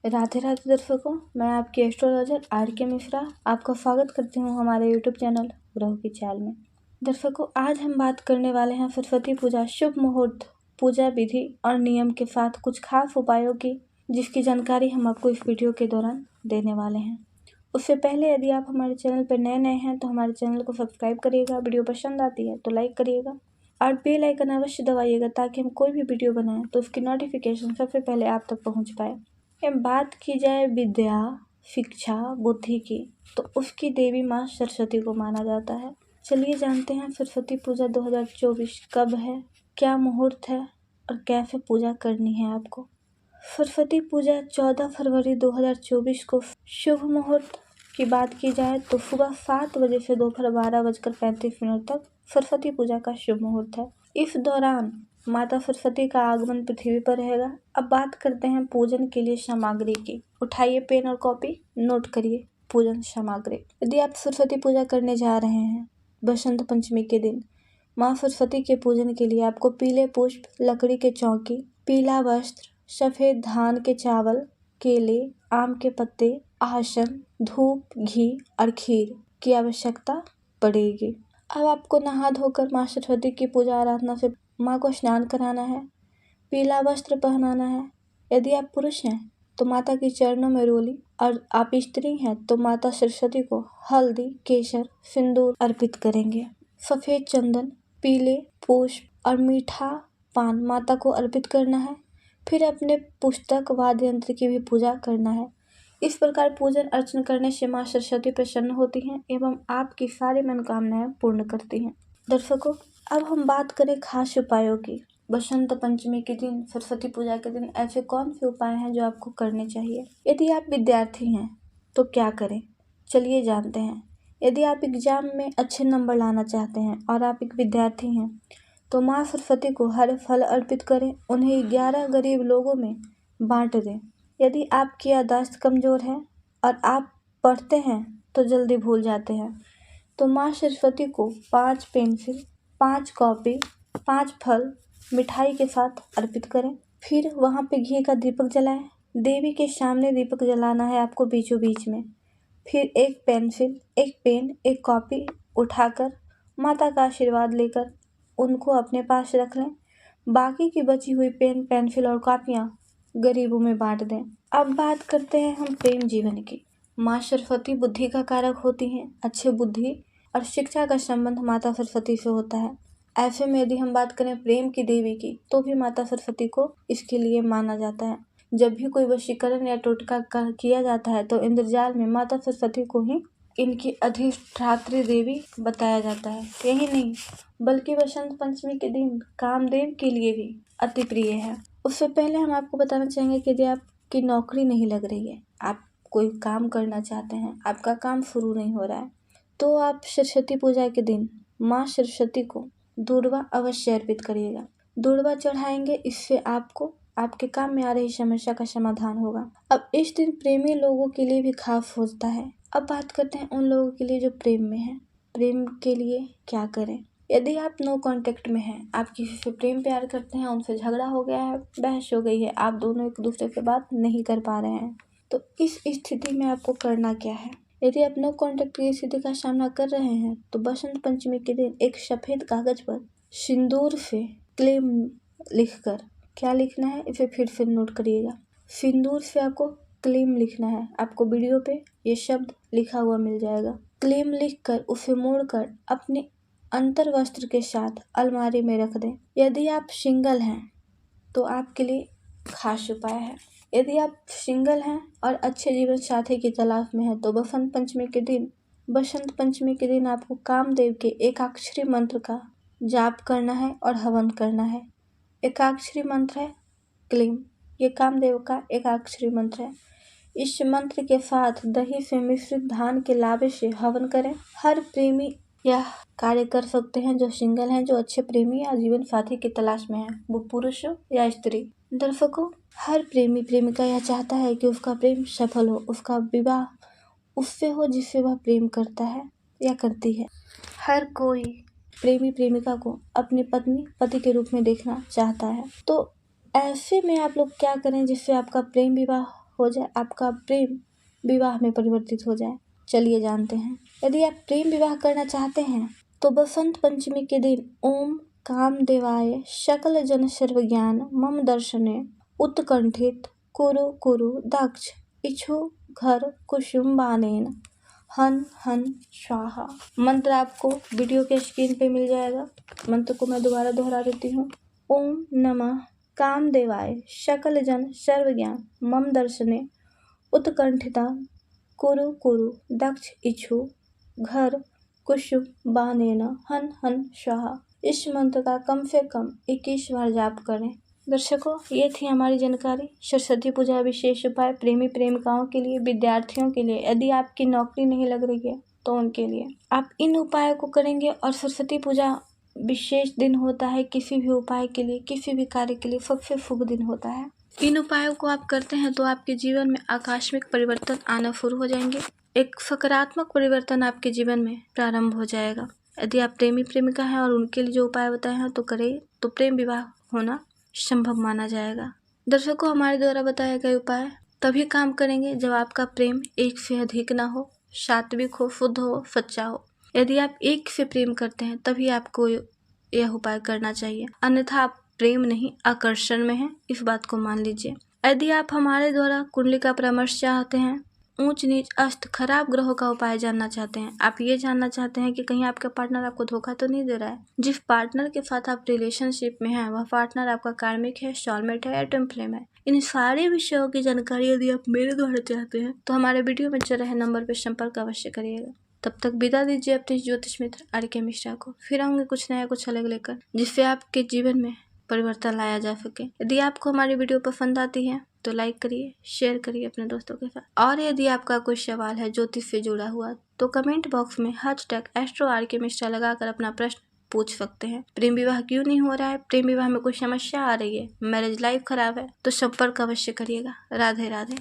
राधे राधे दर्शकों, मैं आपकी एस्ट्रोलॉजर RK मिश्रा आपका स्वागत करती हूँ हमारे यूट्यूब चैनल ग्रहों की चाल में। दर्शकों, आज हम बात करने वाले हैं सरस्वती पूजा शुभ मुहूर्त, पूजा विधि और नियम के साथ कुछ खास उपायों की, जिसकी जानकारी हम आपको इस वीडियो के दौरान देने वाले हैं। उससे पहले यदि आप हमारे चैनल पर नए हैं तो हमारे चैनल को सब्सक्राइब करिएगा। वीडियो पसंद आती है तो लाइक करिएगा और बेल आइकन अवश्य दबाइएगा ताकि हम कोई भी वीडियो बनाएं तो उसकी नोटिफिकेशन सबसे पहले आप तक पहुंच पाए। बात की जाए विद्या, शिक्षा, बुद्धि की, तो उसकी देवी माँ सरस्वती को माना जाता है। चलिए जानते हैं सरस्वती पूजा 2024 कब है, क्या मुहूर्त है और कैसे पूजा करनी है आपको। सरस्वती पूजा 14 फरवरी 2024 को शुभ मुहूर्त की बात की जाए तो सुबह 7 बजे से दोपहर 12:35 तक सरस्वती पूजा का शुभ मुहूर्त है। इस दौरान माता सरस्वती का आगमन पृथ्वी पर रहेगा। अब बात करते हैं पूजन के लिए सामग्री की। उठाइए पेन और कॉपी, नोट करिए पूजन सामग्री। यदि आप सरस्वती पूजा करने जा रहे हैं बसंत पंचमी के दिन, माँ सरस्वती के पूजन के लिए आपको पीले पुष्प, लकड़ी के चौकी, पीला वस्त्र, सफेद धान के चावल, केले, आम के पत्ते, आसन, धूप, घी और खीर की आवश्यकता पड़ेगी। अब आपको नहा धोकर माँ सरस्वती की पूजा आराधना से माँ को स्नान कराना है, पीला वस्त्र पहनाना है। यदि आप पुरुष हैं तो माता के चरणों में रोली और आप स्त्री हैं तो माता सरस्वती को हल्दी, केसर, सिंदूर अर्पित करेंगे। सफेद चंदन, पीले पुष्प और मीठा पान माता को अर्पित करना है। फिर अपने पुस्तक वाद्य यंत्र की भी पूजा करना है। इस प्रकार पूजन अर्चन करने से माँ सरस्वती प्रसन्न होती हैं एवं आपकी सारी मनोकामनाएं पूर्ण करती हैं। दर्शकों, अब हम बात करें खास उपायों की। बसंत पंचमी के दिन, सरस्वती पूजा के दिन ऐसे कौन से उपाय हैं जो आपको करने चाहिए। यदि आप विद्यार्थी हैं तो क्या करें, चलिए जानते हैं। यदि आप एग्जाम में अच्छे नंबर लाना चाहते हैं और आप एक विद्यार्थी हैं तो माँ सरस्वती को हरे फल अर्पित करें, उन्हें 11 गरीब लोगों में बांट दें। यदि आपकी याददाश्त कमज़ोर है और आप पढ़ते हैं तो जल्दी भूल जाते हैं तो माँ सरस्वती को 5 पेंसिल, 5 कॉपी, 5 फल मिठाई के साथ अर्पित करें। फिर वहाँ पे घी का दीपक जलाएं। देवी के सामने दीपक जलाना है आपको बीचों बीच में। फिर एक पेंसिल, एक पेन, एक कॉपी उठाकर माता का आशीर्वाद लेकर उनको अपने पास रख लें। बाकी की बची हुई पेन, पेंसिल और कॉपियाँ गरीबों में बांट दें। अब बात करते हैं हम प्रेम जीवन की। माँ सरस्वती बुद्धि का कारक होती हैं। अच्छे बुद्धि और शिक्षा का संबंध माता सरस्वती से होता है। ऐसे में यदि हम बात करें प्रेम की देवी की तो भी माता सरस्वती को इसके लिए माना जाता है। जब भी कोई वशीकरण या टोटका किया जाता है तो इंद्रजाल में माता सरस्वती को ही इनकी अधिष्ठात्री देवी बताया जाता है। यही नहीं बल्कि बसंत पंचमी के दिन कामदेव के लिए भी अति प्रिय है। उससे पहले हम आपको बताना चाहेंगे कि यदि आपकी नौकरी नहीं लग रही है, आप कोई काम करना चाहते हैं, आपका काम शुरू नहीं हो रहा है, तो आप सरस्वती पूजा के दिन माँ सरस्वती को दूर्वा अवश्य अर्पित करिएगा। दूर्वा चढ़ाएंगे, इससे आपको आपके काम में आ रही समस्या का समाधान होगा। अब इस दिन प्रेमी लोगों के लिए भी खास होता है। अब बात करते हैं उन लोगों के लिए जो प्रेम में हैं। प्रेम के लिए क्या करें। यदि आप नो कांटेक्ट में हैं, आप किसी से प्रेम प्यार करते हैं, उनसे झगड़ा हो गया है, बहस हो गई है, आप दोनों एक दूसरे से बात नहीं कर पा रहे हैं, तो इस स्थिति में आपको करना क्या है। यदि आप नो कांटेक्ट की स्थिति का सामना कर रहे हैं तो बसंत पंचमी के दिन एक सफेद कागज पर सिंदूर से क्लेम लिखकर, क्या लिखना है इसे फिर से नोट करिएगा। सिंदूर से आपको क्लेम लिखना है। आपको वीडियो पे ये शब्द लिखा हुआ मिल जाएगा। क्लेम लिखकर उसे मोड़कर अपने अंतर वस्त्र के साथ अलमारी में रख दें। यदि आप सिंगल हैं तो आपके लिए खास उपाय है। यदि आप सिंगल हैं और अच्छे जीवन साथी की तलाश में हैं तो बसंत पंचमी के दिन आपको कामदेव के एकाक्षरी मंत्र का जाप करना है और हवन करना है। एकाक्षरी मंत्र है क्लीम, ये कामदेव का एकाक्षरी मंत्र है। इस मंत्र के साथ दही से मिश्रित धान के लावे से हवन करें। हर प्रेमी यह कार्य कर सकते हैं जो सिंगल हैं, जो अच्छे प्रेमी या जीवन साथी की तलाश में हैं, वो पुरुष हो या स्त्री। दर्शकों, हर प्रेमी प्रेमिका यह चाहता है कि उसका प्रेम सफल हो, उसका विवाह उससे हो जिससे वह प्रेम करता है या करती है। हर कोई प्रेमी प्रेमिका को अपनी पत्नी पति के रूप में देखना चाहता है। तो ऐसे में आप लोग क्या करें जिससे आपका प्रेम विवाह हो जाए, आपका प्रेम विवाह में परिवर्तित हो जाए। चलिए जानते हैं। यदि आप प्रेम विवाह करना चाहते हैं तो बसंत पंचमी के दिन ओम कामदेवाय सकल जन सर्वज्ञान मम दर्शने उत्कंठित कुरु कुरु दक्ष इच्छु घर कुसुम बानेन हन हन स्वाहा। मंत्र आपको वीडियो के स्क्रीन पे मिल जाएगा। मंत्र को मैं दोबारा दोहरा देती हूँ। ओम नमः कामदेवाय सकल जन सर्वज्ञान मम दर्शने उत्कंठिता कुरु कुरु दक्ष इच्छु घर कुसुम बानेन हन हन स्वाहा। इस मंत्र का कम से कम 21 बार जाप करें। दर्शकों, ये थी हमारी जानकारी सरस्वती पूजा विशेष उपाय प्रेमी प्रेमिकाओं के लिए, विद्यार्थियों के लिए, यदि आपकी नौकरी नहीं लग रही है तो उनके लिए आप इन उपायों को करेंगे। और सरस्वती पूजा विशेष दिन होता है किसी भी उपाय के लिए, किसी भी कार्य के लिए सबसे शुभ दिन होता है। इन उपायों को आप करते हैं तो आपके जीवन में आकस्मिक परिवर्तन आना शुरू हो जाएंगे। एक सकारात्मक परिवर्तन आपके जीवन में प्रारंभ हो जाएगा। यदि आप प्रेमी प्रेमिका हैं और उनके लिए जो उपाय बताए हैं तो करें तो प्रेम विवाह होना संभव माना जाएगा। दर्शकों, हमारे द्वारा बताए गए उपाय तभी काम करेंगे जब आपका प्रेम एक से अधिक ना हो, सात्विक हो, शुद्ध हो, सच्चा हो। यदि आप एक से प्रेम करते हैं तभी आपको यह उपाय करना चाहिए, अन्यथा आप प्रेम नहीं आकर्षण में हैं, इस बात को मान लीजिए। यदि आप हमारे द्वारा कुंडली का परामर्श चाहते हैं, ऊंच नीच अस्त खराब ग्रहों का उपाय जानना चाहते हैं, आप ये जानना चाहते हैं कि कहीं आपका पार्टनर आपको धोखा तो नहीं दे रहा है, जिस पार्टनर के साथ आप रिलेशनशिप में हैं वह पार्टनर आपका कार्मिक है, सोलमेट है या ट्विन फ्लेम है, इन सारे विषयों की जानकारी यदि आप मेरे द्वारा चाहते हैं तो हमारे वीडियो में चल रहे नंबर पर संपर्क अवश्य करिएगा। तब तक विदा दीजिए अपने ज्योतिष मित्र आर.के. मिश्रा को। फिर आऊंगे कुछ नया कुछ अलग लेकर, जिससे आपके जीवन में परिवर्तन लाया जा सके। यदि आपको हमारी वीडियो पसंद आती है तो लाइक करिए, शेयर करिए अपने दोस्तों के साथ। और यदि आपका कोई सवाल है ज्योतिष से जुड़ा हुआ तो कमेंट बॉक्स में #AstroRK मिश्रा लगाकर अपना प्रश्न पूछ सकते हैं। प्रेम विवाह क्यों नहीं हो रहा है, प्रेम विवाह में कोई समस्या आ रही है, मैरिज लाइफ खराब है तो संपर्क अवश्य करिएगा। राधे राधे।